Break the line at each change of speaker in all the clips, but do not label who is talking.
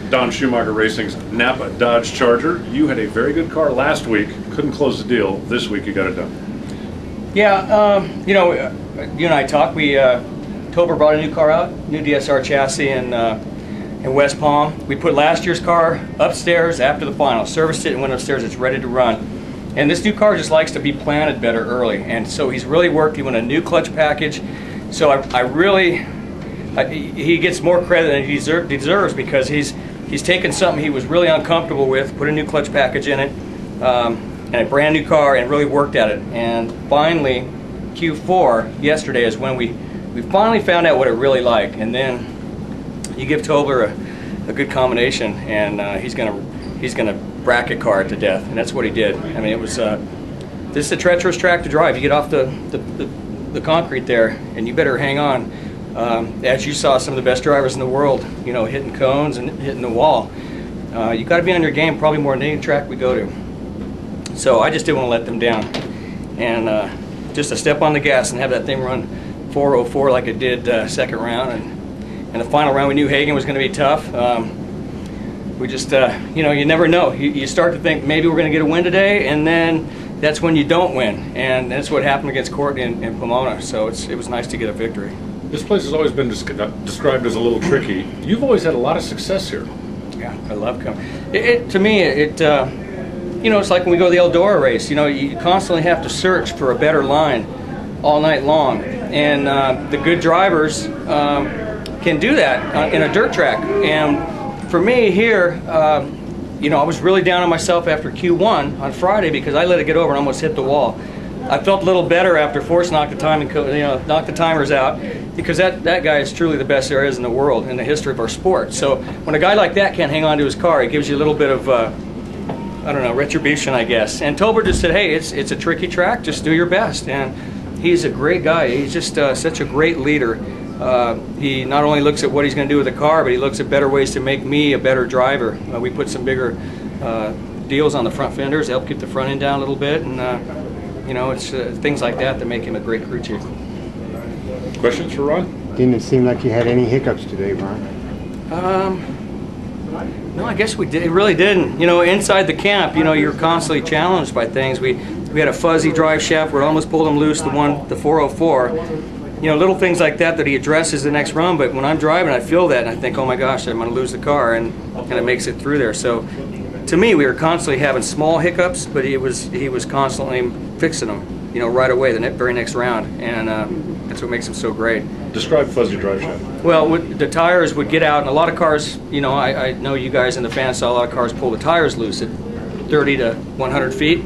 Don Schumacher Racing's NAPA Dodge Charger. You had a very good car last week, couldn't close the deal. This week you got it done.
Yeah, you know, you and I talked. Tobler brought a new car out, new DSR chassis in West Palm. We put last year's car upstairs after the final, serviced it and went upstairs. It's ready to run. And this new car just likes to be planted better early. And so he's really worked. He went a new clutch package. So he gets more credit than he deserves because he's taken something he was really uncomfortable with, put a new clutch package in it, and a brand new car, and really worked at it. And finally, Q4 yesterday is when we finally found out what it really like. And then you give Tobler a good combination, and he's gonna bracket car it to death, and that's what he did. I mean, it was this is a treacherous track to drive. You get off the concrete there, and you better hang on. As you saw, some of the best drivers in the world, you know, hitting cones and hitting the wall. You got to be on your game probably more than any track we go to. So I just didn't want to let them down, and just a step on the gas and have that thing run 404 like it did second round, and the final round we knew Hagan was going to be tough. We just, you know, you never know. You start to think maybe we're going to get a win today, and then that's when you don't win, and that's what happened against Court in Pomona. So it was nice to get a victory. This
place has always been described as a little tricky. You've always had a lot of success here.
Yeah, I love coming. To me, you know, it's like when we go to the Eldora race. You know, you constantly have to search for a better line all night long, and the good drivers can do that in a dirt track. And for me here, you know, I was really down on myself after Q1 on Friday because I let it get over and almost hit the wall. I felt a little better after Force knocked the timers out, because that guy is truly the best there is in the world in the history of our sport. So when a guy like that can't hang on to his car, it gives you a little bit of I don't know, retribution, I guess. And Tobler just said, hey, it's a tricky track, just do your best. And he's a great guy. He's just such a great leader. He not only looks at what he's going to do with the car, but he looks at better ways to make me a better driver. We put some bigger deals on the front fenders to help keep the front end down a little bit, and you know, it's things like that make him a great crew chief.
Questions for Ron?
Didn't seem like you had any hiccups today, Ron.
No, I guess we did. It really didn't. You know, inside the camp, you know, you're constantly challenged by things. We had a fuzzy drive shaft where I almost pulled him loose, the 404. You know, little things like that he addresses the next run. But when I'm driving, I feel that and I think, oh my gosh, I'm going to lose the car, and it makes it through there. So to me, we were constantly having small hiccups, but he was constantly fixing them, you know, right away the very next round, and that's what makes him so great.
Describe fuzzy drive shaft.
Well, the tires would get out, and a lot of cars, you know, I know you guys in the fans saw a lot of cars pull the tires loose at 30 to 100 feet.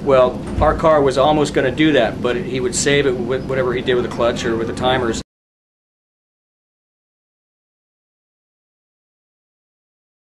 Well, our car was almost going to do that, but he would save it with whatever he did with the clutch or with the timers.